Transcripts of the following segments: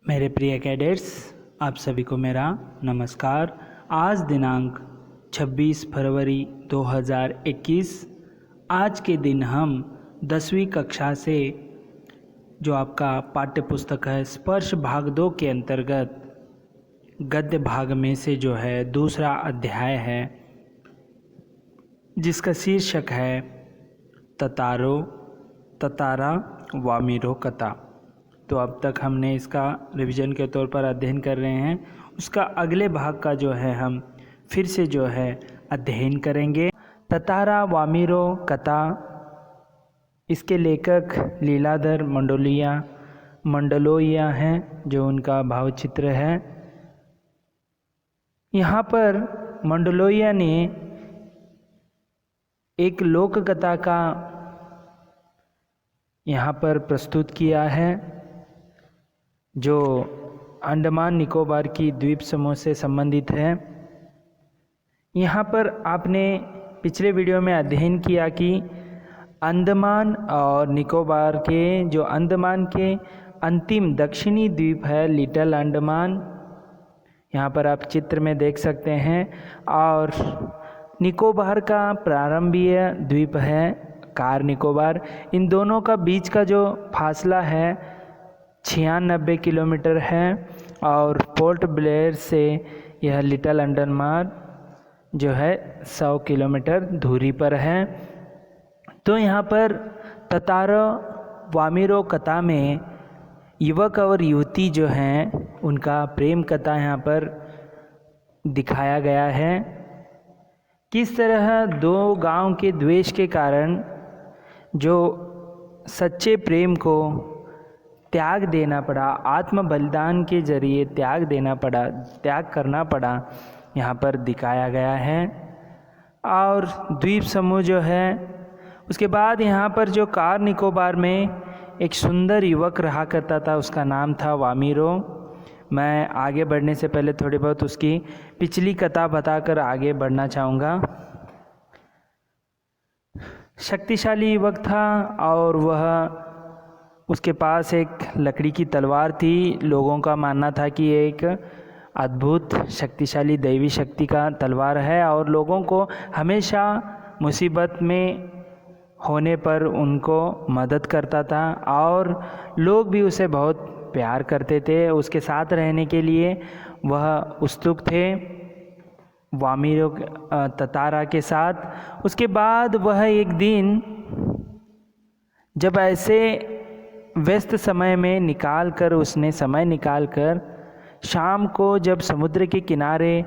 मेरे प्रिय कैडेट्स, आप सभी को मेरा नमस्कार। आज दिनांक 26 फरवरी 2021। आज के दिन हम 10वीं कक्षा से जो आपका पाठ्य पुस्तक है स्पर्श भाग 2 के अंतर्गत गद्य भाग में से जो है दूसरा अध्याय है, जिसका शीर्षक है ततारा वामिरो कथा। तो अब तक हमने इसका रिवीजन के तौर पर अध्ययन कर रहे हैं। उसका अगले भाग का जो है हम फिर से जो है अध्ययन करेंगे। ततारा वामिरो कथा, इसके लेखक लीलाधर मंडलोइया हैं, जो उनका भावचित्र है। यहाँ पर मंडलोइया ने एक लोक कथा का यहाँ पर प्रस्तुत किया है, जो अंडमान निकोबार की द्वीप समूह से संबंधित है। यहाँ पर आपने पिछले वीडियो में अध्ययन किया कि अंडमान और निकोबार के जो अंडमान के अंतिम दक्षिणी द्वीप है लिटिल अंडमान, यहाँ पर आप चित्र में देख सकते हैं, और निकोबार का प्रारंभीय द्वीप है कार निकोबार। इन दोनों का बीच का जो फासला है 96 किलोमीटर है, और पोर्ट ब्लेयर से यह लिटिल अंडमान जो है 100 किलोमीटर दूरी पर है। तो यहाँ पर ततारा वामिरो कथा में युवक और युवती जो हैं उनका प्रेम कथा यहाँ पर दिखाया गया है। किस तरह दो गांव के द्वेष के कारण जो सच्चे प्रेम को त्याग देना पड़ा, आत्म बलिदान के जरिए त्याग करना पड़ा, यहाँ पर दिखाया गया है। और द्वीप समूह जो है, उसके बाद यहाँ पर जो कार निकोबार में एक सुंदर युवक रहा करता था, उसका नाम था वामिरो। मैं आगे बढ़ने से पहले थोड़ी बहुत उसकी पिछली कथा बताकर आगे बढ़ना चाहूँगा। शक्तिशाली युवक था और उसके पास एक लकड़ी की तलवार थी। लोगों का मानना था कि ये एक अद्भुत शक्तिशाली दैवी शक्ति का तलवार है, और लोगों को हमेशा मुसीबत में होने पर उनको मदद करता था, और लोग भी उसे बहुत प्यार करते थे। उसके साथ रहने के लिए वह उत्सुक थे वामिरो ततारा के साथ। उसके बाद वह एक दिन जब ऐसे व्यस्त समय में उसने समय निकाल कर शाम को जब समुद्र के किनारे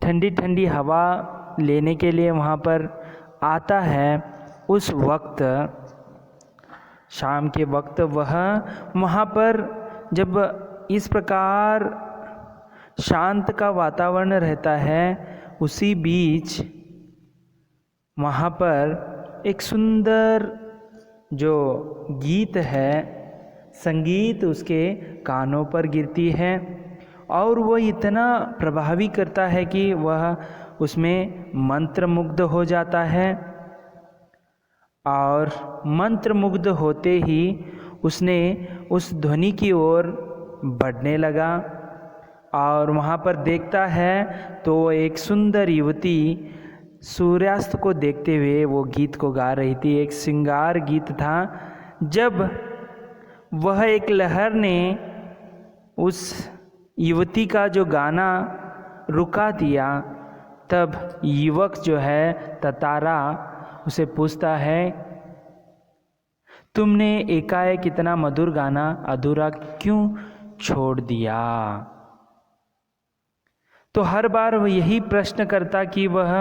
ठंडी ठंडी हवा लेने के लिए वहाँ पर आता है, उस वक्त शाम के वक्त वह वहाँ पर जब इस प्रकार शांत का वातावरण रहता है, उसी बीच वहाँ पर एक सुंदर जो गीत है, संगीत उसके कानों पर गिरती है, और वो इतना प्रभावी करता है कि वह उसमें मंत्रमुग्ध हो जाता है। और मंत्रमुग्ध होते ही उसने उस ध्वनि की ओर बढ़ने लगा, और वहाँ पर देखता है तो एक सुंदर युवती सूर्यास्त को देखते हुए वो गीत को गा रही थी। एक श्रृंगार गीत था। जब वह एक लहर ने उस युवती का जो गाना रुका दिया, तब युवक जो है ततारा उसे पूछता है, तुमने एकाएक इतना मधुर गाना अधूरा क्यों छोड़ दिया? तो हर बार वह यही प्रश्न करता कि वह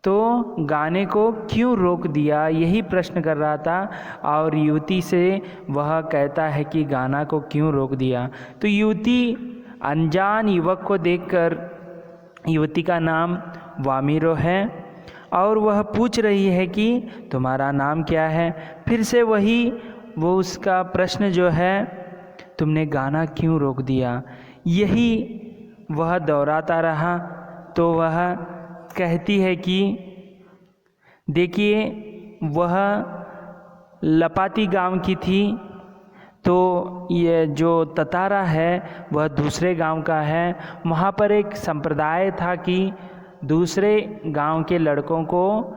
तो गाने को क्यों रोक दिया, यही प्रश्न कर रहा था। और युवती से वह कहता है कि गाना को क्यों रोक दिया। तो युवती अनजान युवक को देखकर, युवती का नाम वामिरो है, और वह पूछ रही है कि तुम्हारा नाम क्या है। फिर से वो उसका प्रश्न जो है, तुमने गाना क्यों रोक दिया, यही वह दोहराता रहा। तो वह कहती है कि देखिए, वह लपाती गांव की थी, तो ये जो ततारा है वह दूसरे गांव का है। वहाँ पर एक संप्रदाय था कि दूसरे गांव के लड़कों को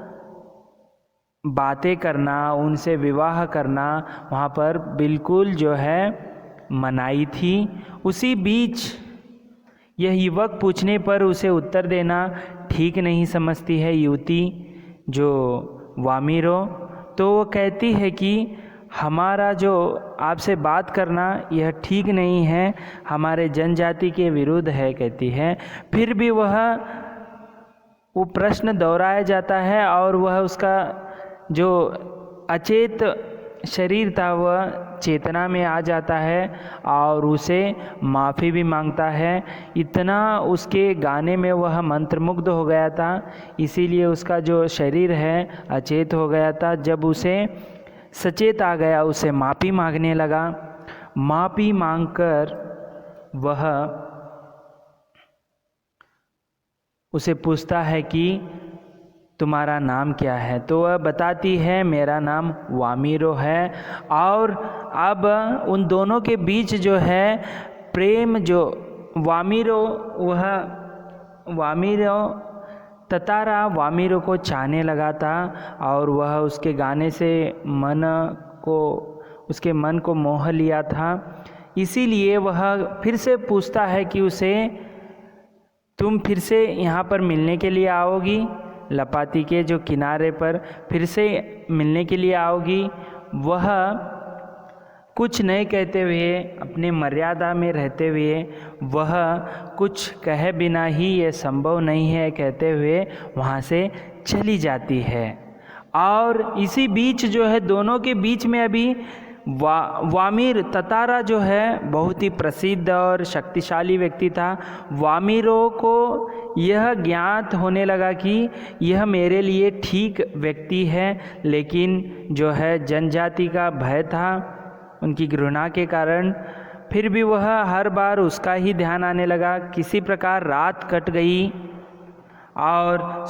बातें करना, उनसे विवाह करना वहाँ पर बिल्कुल जो है मनाही थी। उसी बीच यह युवक पूछने पर उसे उत्तर देना ठीक नहीं समझती है युवती जो वामिरो। तो वो कहती है कि हमारा जो आपसे बात करना यह ठीक नहीं है, हमारे जनजाति के विरुद्ध है कहती है। फिर भी वो प्रश्न दोहराया जाता है और वह उसका जो अचेत शरीर था वह चेतना में आ जाता है और उसे माफ़ी भी मांगता है। इतना उसके गाने में वह मंत्रमुग्ध हो गया था, इसीलिए उसका जो शरीर है अचेत हो गया था। जब उसे सचेत आ गया उसे माफ़ी मांगने लगा। माफ़ी मांगकर वह उसे पूछता है कि तुम्हारा नाम क्या है। तो वह बताती है मेरा नाम वामिरो है। और अब उन दोनों के बीच जो है प्रेम, जो वामिरो ततारा वामिरो को चाहने लगा था और वह उसके गाने से उसके मन को मोह लिया था। इसीलिए वह फिर से पूछता है कि उसे तुम फिर से यहाँ पर मिलने के लिए आओगी, लपाती के जो किनारे पर फिर से मिलने के लिए आओगी। वह कुछ नहीं कहते हुए, अपने मर्यादा में रहते हुए, वह कुछ कहे बिना ही ये संभव नहीं है कहते हुए वहाँ से चली जाती है। और इसी बीच जो है दोनों के बीच में अभी वामिर ततारा जो है बहुत ही प्रसिद्ध और शक्तिशाली व्यक्ति था। वामिरो को यह ज्ञात होने लगा कि यह मेरे लिए ठीक व्यक्ति है, लेकिन जो है जनजाति का भय था, उनकी घृणा के कारण फिर भी वह हर बार उसका ही ध्यान आने लगा। किसी प्रकार रात कट गई और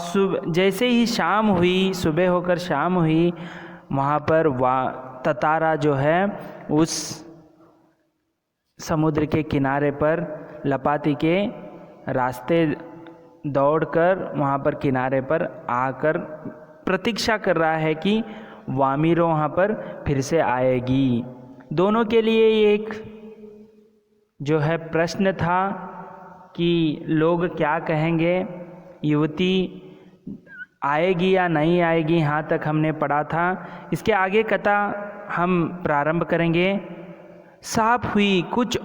जैसे ही शाम हुई, सुबह होकर शाम हुई, वहाँ पर ततारा जो है उस समुद्र के किनारे पर लपाती के रास्ते दौड़कर वहाँ पर किनारे पर आकर प्रतीक्षा कर रहा है कि वामिरो वहाँ पर फिर से आएगी। दोनों के लिए एक जो है प्रश्न था कि लोग क्या कहेंगे, युवती आएगी या नहीं आएगी, यहाँ तक हमने पढ़ा था। इसके आगे कथा हम प्रारंभ करेंगे। साफ हुई कुछ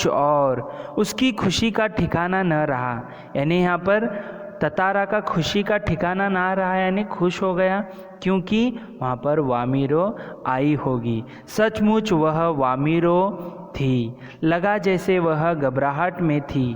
और, उसकी खुशी का ठिकाना न रहा। यानी यहाँ पर ततारा का खुशी का ठिकाना ना रहा, यानी खुश हो गया क्योंकि वहाँ पर वामिरो आई होगी। सचमुच वह वामिरो थी, लगा जैसे वह घबराहट में थी।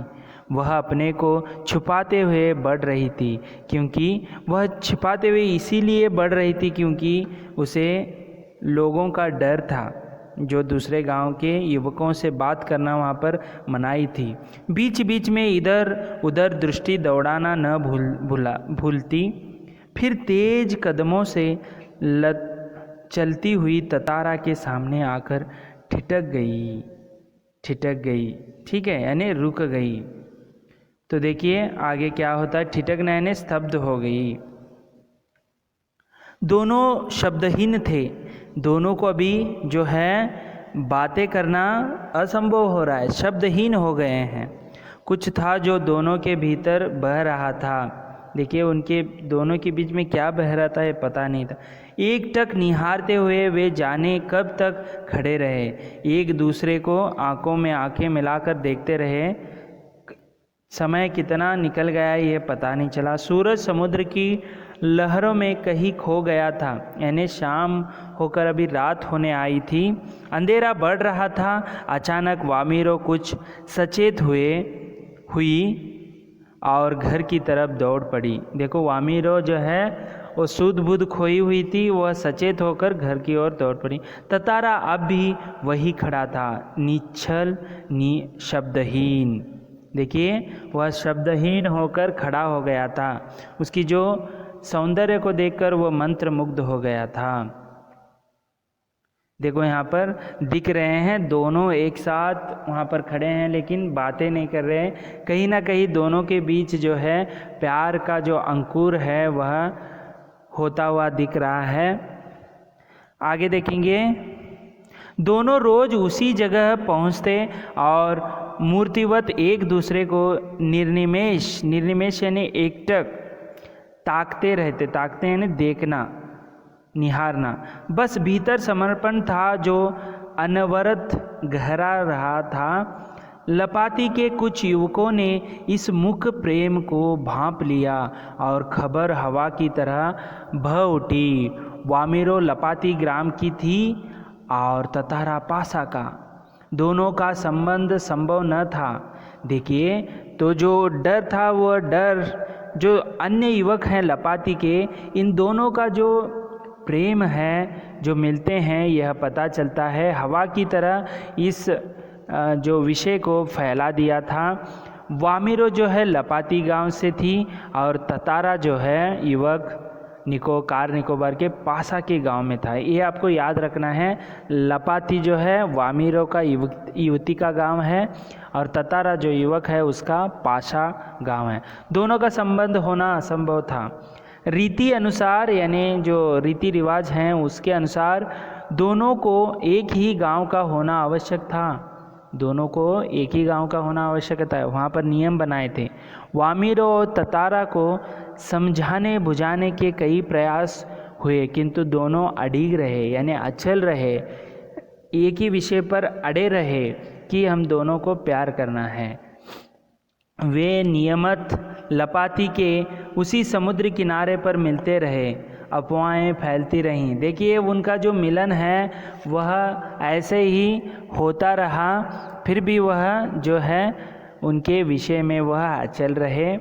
वह अपने को छुपाते हुए बढ़ रही थी, क्योंकि वह छिपाते हुए इसीलिए बढ़ रही थी क्योंकि उसे लोगों का डर था। जो दूसरे गांव के युवकों से बात करना वहाँ पर मनाही थी। बीच बीच में इधर उधर दृष्टि दौड़ाना न भूलती। फिर तेज कदमों से चलती हुई ततारा के सामने आकर ठिठक गई। ठीक है, यानी रुक गई। तो देखिए आगे क्या होता है। ठिठकना यानी स्तब्ध हो गई। दोनों शब्दहीन थे, दोनों को अभी जो है बातें करना असंभव हो रहा है, शब्दहीन हो गए हैं। कुछ था जो दोनों के भीतर बह रहा था। देखिए उनके दोनों के बीच में क्या बह रहा था ये पता नहीं था। एक टक निहारते हुए वे जाने कब तक खड़े रहे, एक दूसरे को आंखों में आंखें मिलाकर देखते रहे। समय कितना निकल गया ये पता नहीं चला। सूरज समुद्र की लहरों में कहीं खो गया था, यानी शाम होकर अभी रात होने आई थी। अंधेरा बढ़ रहा था। अचानक वामिरो कुछ सचेत हुई और घर की तरफ दौड़ पड़ी। देखो वामिरो जो है वो सुध बुध खोई हुई थी, वह सचेत होकर घर की ओर दौड़ पड़ी। ततारा अब भी वही खड़ा था, निश्चल शब्दहीन। देखिए वह शब्दहीन होकर खड़ा हो गया था। उसकी जो सौंदर्य को देखकर वह मंत्रमुग्ध हो गया था। देखो यहाँ पर दिख रहे हैं, दोनों एक साथ वहाँ पर खड़े हैं लेकिन बातें नहीं कर रहे हैं। कहीं ना कहीं दोनों के बीच जो है प्यार का जो अंकुर है वह होता हुआ दिख रहा है। आगे देखेंगे, दोनों रोज उसी जगह पहुँचते और मूर्तिवत एक दूसरे को निर्निमेष यानी एकटक ताकते रहते। ताकते यानी देखना, निहारना। बस भीतर समर्पण था जो अनवरत गहरा रहा था। लपाती के कुछ युवकों ने इस मुख प्रेम को भांप लिया और खबर हवा की तरह बह उठी। वामिरो लपाती ग्राम की थी और ततारा पासा का। दोनों का संबंध संभव न था। देखिए, तो जो डर था वह डर जो अन्य युवक हैं लपाती के, इन दोनों का जो प्रेम है जो मिलते हैं, यह पता चलता है। हवा की तरह इस जो विषय को फैला दिया था। वामिरो जो है लपाती गांव से थी और ततारा जो है युवक कार निकोबार के पासा के गांव में था। ये आपको याद रखना है। लपाती जो है वामिरो का युवती का गांव है और ततारा जो युवक है उसका पासा गांव है। दोनों का संबंध होना असंभव था। रीति अनुसार यानी जो रीति रिवाज हैं उसके अनुसार दोनों को एक ही गांव का होना आवश्यक था। दोनों को एक ही गांव का होना आवश्यक था। वहाँ पर नियम बनाए थे। वामिरो और ततारा को समझाने बुझाने के कई प्रयास हुए किंतु दोनों अड़िग रहे यानी अचल रहे, एक ही विषय पर अड़े रहे कि हम दोनों को प्यार करना है। वे नियमित लपाती के उसी समुद्र किनारे पर मिलते रहे। अफवाहें फैलती रहीं। देखिए, उनका जो मिलन है वह ऐसे ही होता रहा, फिर भी वह जो है उनके विषय में वह अचल रहे।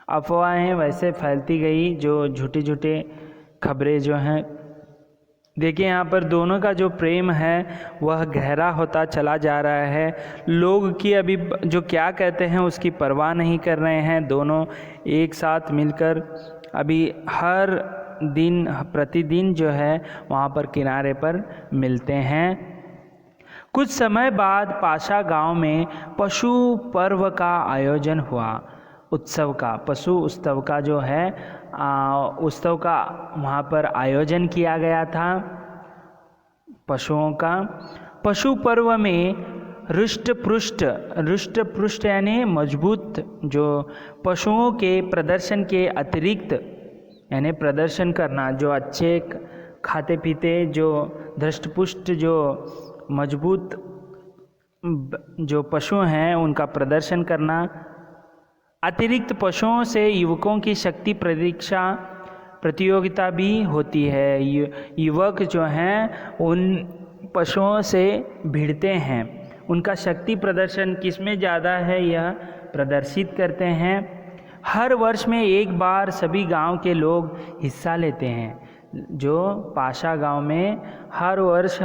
अफवाहें वैसे फैलती गई, जो झूठी झूठी खबरें जो हैं। देखिए, यहाँ पर दोनों का जो प्रेम है वह गहरा होता चला जा रहा है। लोग की अभी जो क्या कहते हैं उसकी परवाह नहीं कर रहे हैं। दोनों एक साथ मिलकर अभी हर दिन प्रतिदिन जो है वहाँ पर किनारे पर मिलते हैं। कुछ समय बाद पाशा गांव में पशु पर्व का आयोजन हुआ। उत्सव का, पशु उत्सव का जो है उत्सव का वहाँ पर आयोजन किया गया था पशुओं का। पशु पर्व में रुष्ट पृष्ठ यानी मजबूत, जो पशुओं के प्रदर्शन के अतिरिक्त यानी प्रदर्शन करना, जो अच्छे खाते पीते, जो धृष्टपुष्ट, जो मजबूत जो पशु हैं उनका प्रदर्शन करना। अतिरिक्त पशुओं से युवकों की शक्ति परीक्षा प्रतियोगिता भी होती है। युवक जो हैं उन पशुओं से भिड़ते हैं, उनका शक्ति प्रदर्शन किसमें ज़्यादा है यह प्रदर्शित करते हैं। हर वर्ष में एक बार सभी गांव के लोग हिस्सा लेते हैं। जो पाशा गांव में हर वर्ष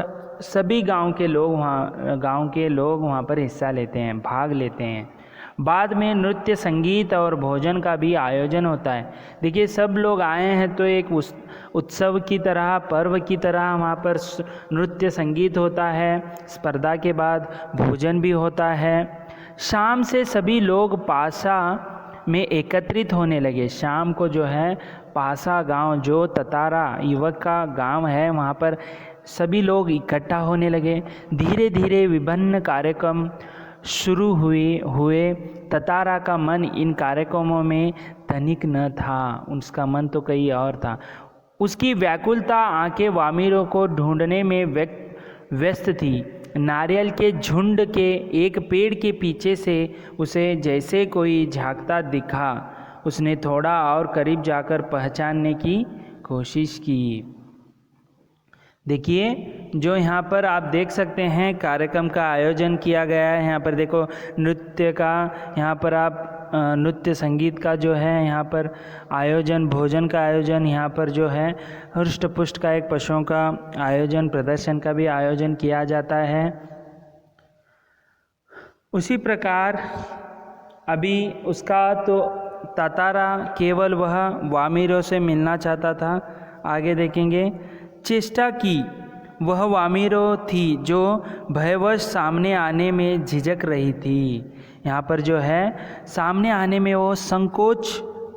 सभी गांव के लोग वहाँ पर हिस्सा लेते हैं, भाग लेते हैं। बाद में नृत्य संगीत और भोजन का भी आयोजन होता है। देखिए, सब लोग आए हैं तो एक उत्सव की तरह, पर्व की तरह वहाँ पर नृत्य संगीत होता है। स्पर्धा के बाद भोजन भी होता है। शाम से सभी लोग पासा में एकत्रित होने लगे। शाम को जो है पासा गांव, जो ततारा युवक का गांव है, वहाँ पर सभी लोग इकट्ठा होने लगे। धीरे धीरे विभिन्न कार्यक्रम शुरू हुए। ततारा का मन इन कार्यक्रमों में तनिक न था, उसका मन तो कहीं और था। उसकी व्याकुलता आंखें वामिरों को ढूंढने में व्यस्त थी। नारियल के झुंड के एक पेड़ के पीछे से उसे जैसे कोई झांकता दिखा। उसने थोड़ा और करीब जाकर पहचानने की कोशिश की। देखिए, जो यहाँ पर आप देख सकते हैं कार्यक्रम का आयोजन किया गया है। यहाँ पर देखो नृत्य का, यहाँ पर आप नृत्य संगीत का जो है यहाँ पर आयोजन, भोजन का आयोजन, यहाँ पर जो है हृष्ट पुष्ट का एक पशुओं का आयोजन, प्रदर्शन का भी आयोजन किया जाता है। उसी प्रकार अभी उसका तो ततारा केवल वह वामिरों से मिलना चाहता था। आगे देखेंगे, चेष्टा की वह वामिरो थी जो भयवश सामने आने में झिझक रही थी। यहाँ पर जो है सामने आने में वो संकोच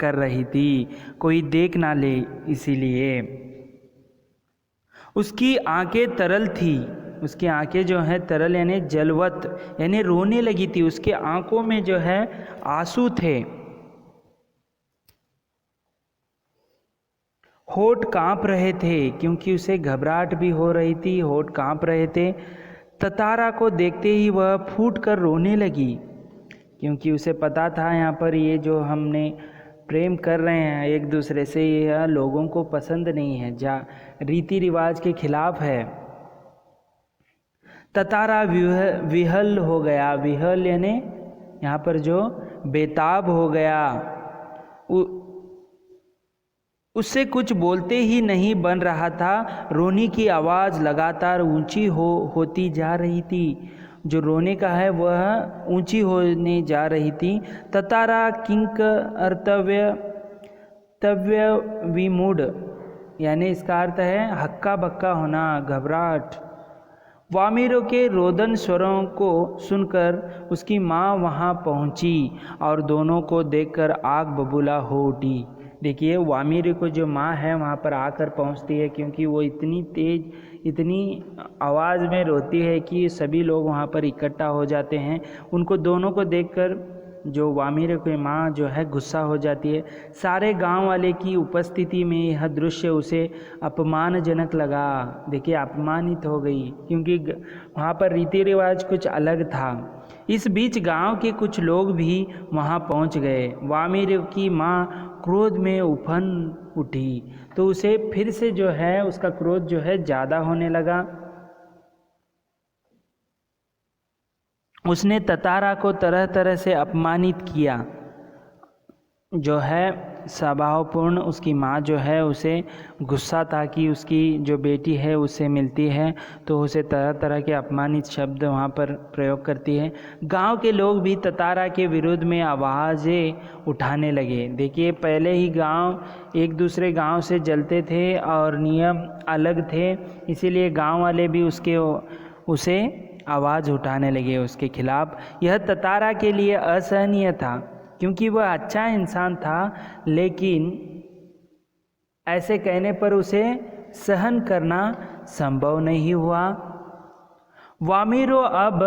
कर रही थी, कोई देख ना ले इसीलिए। उसकी आंखें तरल थी, उसकी आंखें जो है तरल यानी जलवत यानी रोने लगी थी, उसके आंखों में जो है आंसू थे। होठ कांप रहे थे क्योंकि उसे घबराहट भी हो रही थी, होठ कांप रहे थे। ततारा को देखते ही वह फूट कर रोने लगी क्योंकि उसे पता था यहाँ पर ये जो हमने प्रेम कर रहे हैं एक दूसरे से, यह लोगों को पसंद नहीं है, रीति रिवाज के खिलाफ है। ततारा विहल हो गया, विहल यानी यहाँ पर जो बेताब हो गया, उससे कुछ बोलते ही नहीं बन रहा था। रोने की आवाज़ लगातार ऊंची होती जा रही थी, जो रोने का है वह ऊंची होने जा रही थी। ततारा किंक तव्य विमूढ़ यानी इसका अर्थ है हक्का बक्का होना, घबराहट। वामिरों के रोदन स्वरों को सुनकर उसकी माँ वहाँ पहुँची और दोनों को देखकर आग बबूला हो उठी। देखिए वामिर को जो माँ है वहाँ पर आकर पहुँचती है क्योंकि वो इतनी तेज, इतनी आवाज़ में रोती है कि सभी लोग वहाँ पर इकट्ठा हो जाते हैं। उनको दोनों को देखकर जो वामिर की माँ जो है गुस्सा हो जाती है। सारे गांव वाले की उपस्थिति में यह दृश्य उसे अपमानजनक लगा। देखिए अपमानित हो गई क्योंकि वहाँ पर रीति रिवाज कुछ अलग था। इस बीच गांव के कुछ लोग भी वहाँ पहुँच गए। वामिर की माँ क्रोध में उफन उठी तो उसे फिर से जो है उसका क्रोध जो है ज़्यादा होने लगा। उसने ततारा को तरह तरह से अपमानित किया। जो है स्वभावपूर्ण उसकी माँ जो है उसे गुस्सा था कि उसकी जो बेटी है उससे मिलती है तो उसे तरह तरह के अपमानित शब्द वहाँ पर प्रयोग करती है। गांव के लोग भी ततारा के विरोध में आवाज़ें उठाने लगे। देखिए पहले ही गांव एक दूसरे गांव से जलते थे और नियम अलग थे, इसीलिए गांव वाले भी उसे आवाज़ उठाने लगे उसके खिलाफ। यह ततारा के लिए असहनीय था क्योंकि वह अच्छा इंसान था, लेकिन ऐसे कहने पर उसे सहन करना संभव नहीं हुआ। वामिरो अब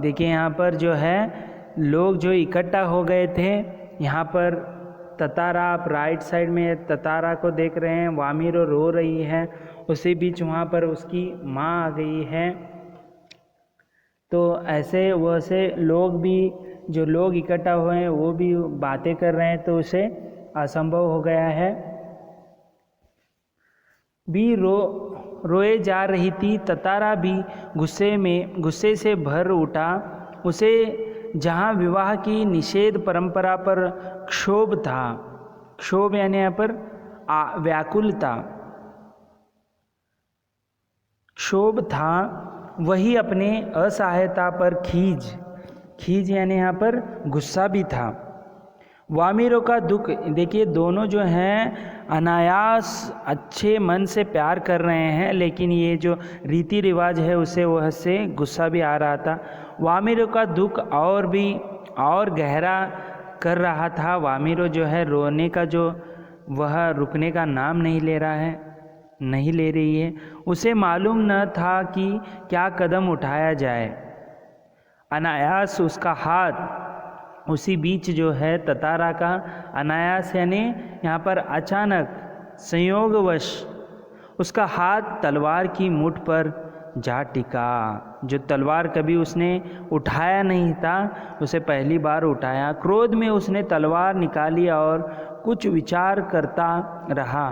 देखिए यहाँ पर जो है लोग जो इकट्ठा हो गए थे, यहाँ पर ततारा आप राइट साइड में ततारा को देख रहे हैं, वामिरो रो रही है, उसी बीच वहाँ पर उसकी माँ आ गई है। तो ऐसे वैसे लोग भी जो लोग इकट्ठा हुए हैं वो भी बातें कर रहे हैं तो उसे असंभव हो गया है। भी रोए जा रही थी। ततारा भी गुस्से से भर उठा। उसे जहाँ विवाह की निषेध परंपरा पर क्षोभ था, क्षोभ यानी यहाँ पर व्याकुलता, क्षोभ था, वही अपने असहायता पर खीज यानी यहाँ पर गुस्सा भी था। वामिरों का दुख, देखिए दोनों जो हैं अनायास अच्छे मन से प्यार कर रहे हैं, लेकिन ये जो रीति रिवाज है उसे वह से गुस्सा भी आ रहा था। वामिरों का दुख और गहरा कर रहा था। वामिरो जो है रोने का जो वह रुकने का नाम नहीं ले रही है। उसे मालूम न था कि क्या कदम उठाया जाए। अनायास उसका हाथ उसी बीच जो है ततारा का अनायास यानी यहाँ पर अचानक संयोगवश उसका हाथ तलवार की मुठ पर जा टिका। जो तलवार कभी उसने उठाया नहीं था, उसे पहली बार उठाया। क्रोध में उसने तलवार निकाली और कुछ विचार करता रहा।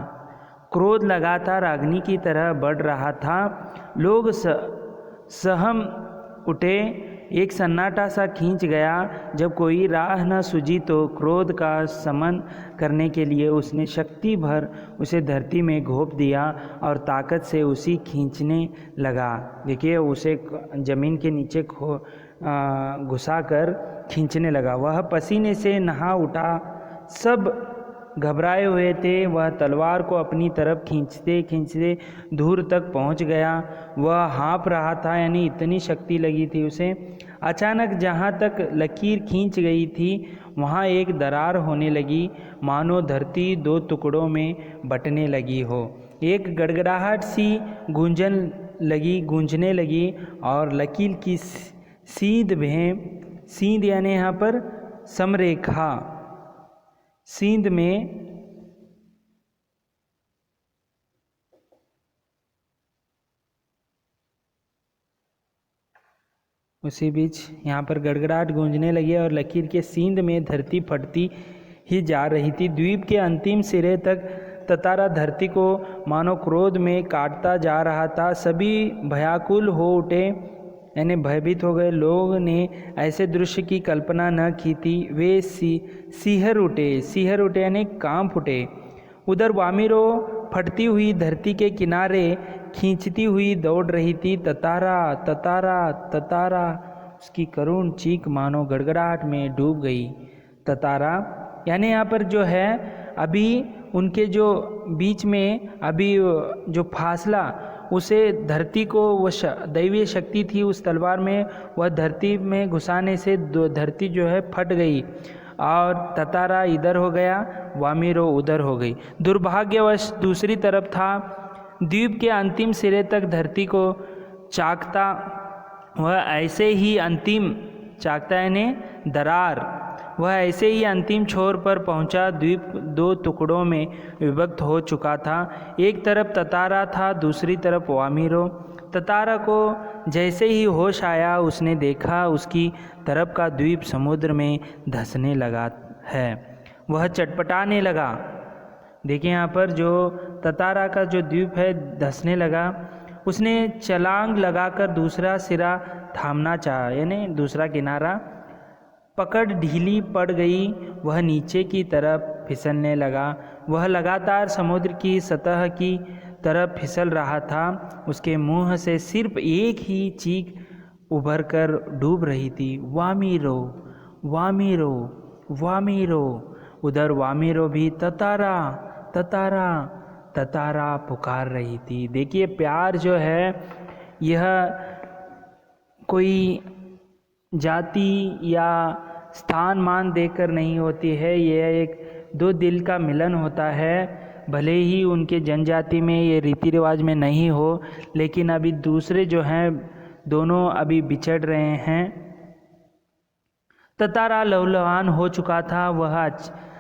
क्रोध लगातार अग्नि की तरह बढ़ रहा था। लोग सहम उठे। एक सन्नाटा सा खींच गया। जब कोई राह न सूझी तो क्रोध का शमन करने के लिए उसने शक्ति भर उसे धरती में घोंप दिया और ताकत से उसी खींचने लगा। देखिए उसे जमीन के नीचे घुसा कर खींचने लगा। वह पसीने से नहा उठा। सब घबराए हुए थे। वह तलवार को अपनी तरफ खींचते खींचते दूर तक पहुंच गया। वह हाँफ रहा था, यानी इतनी शक्ति लगी थी उसे। अचानक जहाँ तक लकीर खींच गई थी वहाँ एक दरार होने लगी, मानो धरती दो टुकड़ों में बंटने लगी हो। एक गड़गड़ाहट सी गूंजने लगी और लकीर की सींध यानी यहाँ पर समरेखा, सींध में उसी बीच यहाँ पर गड़गड़ाहट गूंजने लगी और लकीर के सींध में धरती फटती ही जा रही थी। द्वीप के अंतिम सिरे तक ततारा धरती को मानो क्रोध में काटता जा रहा था। सभी भयाकुल हो उठे, यानी भयभीत हो गए। लोगों ने ऐसे दृश्य की कल्पना न की थी। वे सिहर उठे यानी कांप उठे। उधर वामिरो फटती हुई धरती के किनारे खींचती हुई दौड़ रही थी। ततारा ततारा ततारा, उसकी करुण चीख मानो गड़गड़ाहट में डूब गई। ततारा यानी यहाँ पर जो है अभी उनके जो बीच में अभी जो फासला, उसे धरती को वो दैवीय शक्ति थी उस तलवार में, वह धरती में घुसाने से धरती जो है फट गई और ततारा इधर हो गया, वामिरो उधर हो गई। दुर्भाग्यवश दूसरी तरफ था। द्वीप के अंतिम सिरे तक धरती को चाकता वह ऐसे ही अंतिम चाकता यानी दरार, वह ऐसे ही अंतिम छोर पर पहुंचा। द्वीप दो टुकड़ों में विभक्त हो चुका था। एक तरफ ततारा था, दूसरी तरफ वामिरो। ततारा को जैसे ही होश आया उसने देखा उसकी तरफ का द्वीप समुद्र में धंसने लगा है। वह चटपटाने लगा। देखिए यहाँ पर जो ततारा का जो द्वीप है धंसने लगा। उसने छलांग लगाकर दूसरा सिरा थामना चाहा, यानी दूसरा किनारा। पकड़ ढीली पड़ गई, वह नीचे की तरफ फिसलने लगा। वह लगातार समुद्र की सतह की तरफ फिसल रहा था। उसके मुंह से सिर्फ एक ही चीख उभर कर डूब रही थी, वामिरो वामिरो वामिरो। उधर वामिरो भी ततारा ततारा ततारा पुकार रही थी। देखिए प्यार जो है यह कोई जाति या स्थान मान देकर नहीं होती है, यह एक दो दिल का मिलन होता है। भले ही उनके जनजाति में ये रीति रिवाज में नहीं हो, लेकिन अभी दूसरे जो हैं दोनों अभी बिछड़ रहे हैं। ततारा लहूलुहान हो चुका था। वह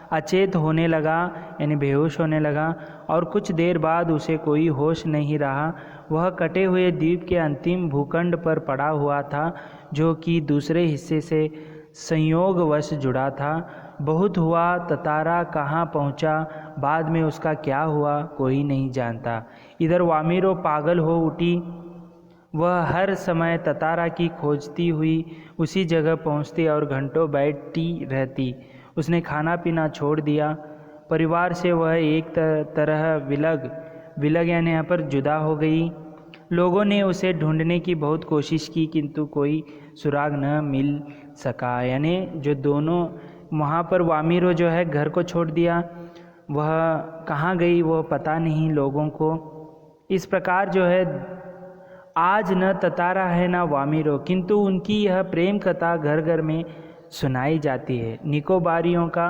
अचेत होने लगा, यानी बेहोश होने लगा और कुछ देर बाद उसे कोई होश नहीं रहा। वह कटे हुए द्वीप के अंतिम भूखंड पर पड़ा हुआ था, जो कि दूसरे हिस्से से संयोगवश जुड़ा था। बहुत हुआ, ततारा कहाँ पहुँचा, बाद में उसका क्या हुआ, कोई नहीं जानता। इधर वामिरो पागल हो उठी। वह हर समय ततारा की खोजती हुई उसी जगह पहुँचती और घंटों बैठी रहती। उसने खाना पीना छोड़ दिया। परिवार से वह एक तरह विलग यानी यहाँ पर जुदा हो गई। लोगों ने उसे ढूंढने की बहुत कोशिश की, किंतु कोई सुराग न मिल सका। यानी जो दोनों वहाँ पर वामिरो जो है घर को छोड़ दिया, वह कहाँ गई वो पता नहीं लोगों को। इस प्रकार जो है आज न ततारा है न वामिरो, किंतु उनकी यह प्रेम कथा घर घर में सुनाई जाती है। निकोबारियों का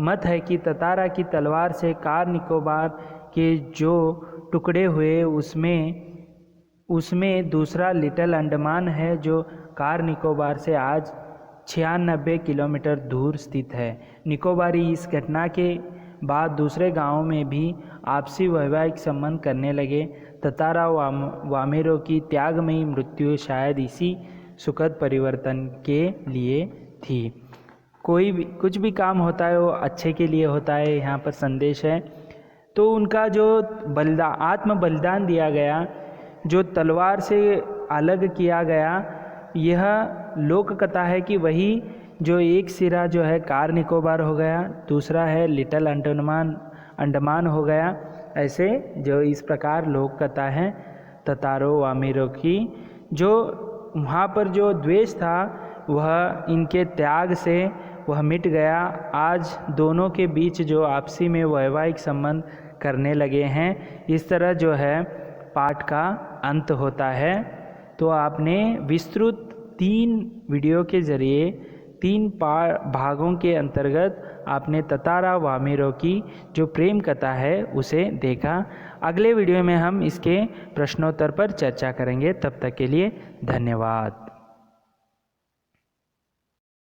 मत है कि ततारा की तलवार से कार निकोबार के जो टुकड़े हुए उसमें दूसरा लिटिल अंडमान है, जो कार निकोबार से आज 96 किलोमीटर दूर स्थित है। निकोबारी इस घटना के बाद दूसरे गांवों में भी आपसी वैवाहिक संबंध करने लगे। ततारा वामिरो की त्यागमयी मृत्यु शायद इसी सुखद परिवर्तन के लिए थी। कोई भी कुछ भी काम होता है वो अच्छे के लिए होता है, यहाँ पर संदेश है। तो उनका जो आत्म बलिदान दिया गया, जो तलवार से अलग किया गया, यह लोक कथा है कि वही जो एक सिरा जो है कार निकोबार हो गया, दूसरा है लिटिल अंडमान हो गया। ऐसे जो इस प्रकार लोक कथा है ततारो वामिरो की। जो वहाँ पर जो द्वेष था वह इनके त्याग से वह मिट गया। आज दोनों के बीच जो आपसी में वैवाहिक संबंध करने लगे हैं, इस तरह जो है पाठ का अंत होता है। तो आपने विस्तृत 3 वीडियो के ज़रिए 3 भागों के अंतर्गत आपने ततारा वामेरो की जो प्रेम कथा है उसे देखा। अगले वीडियो में हम इसके प्रश्नोत्तर पर चर्चा करेंगे। तब तक के लिए धन्यवाद।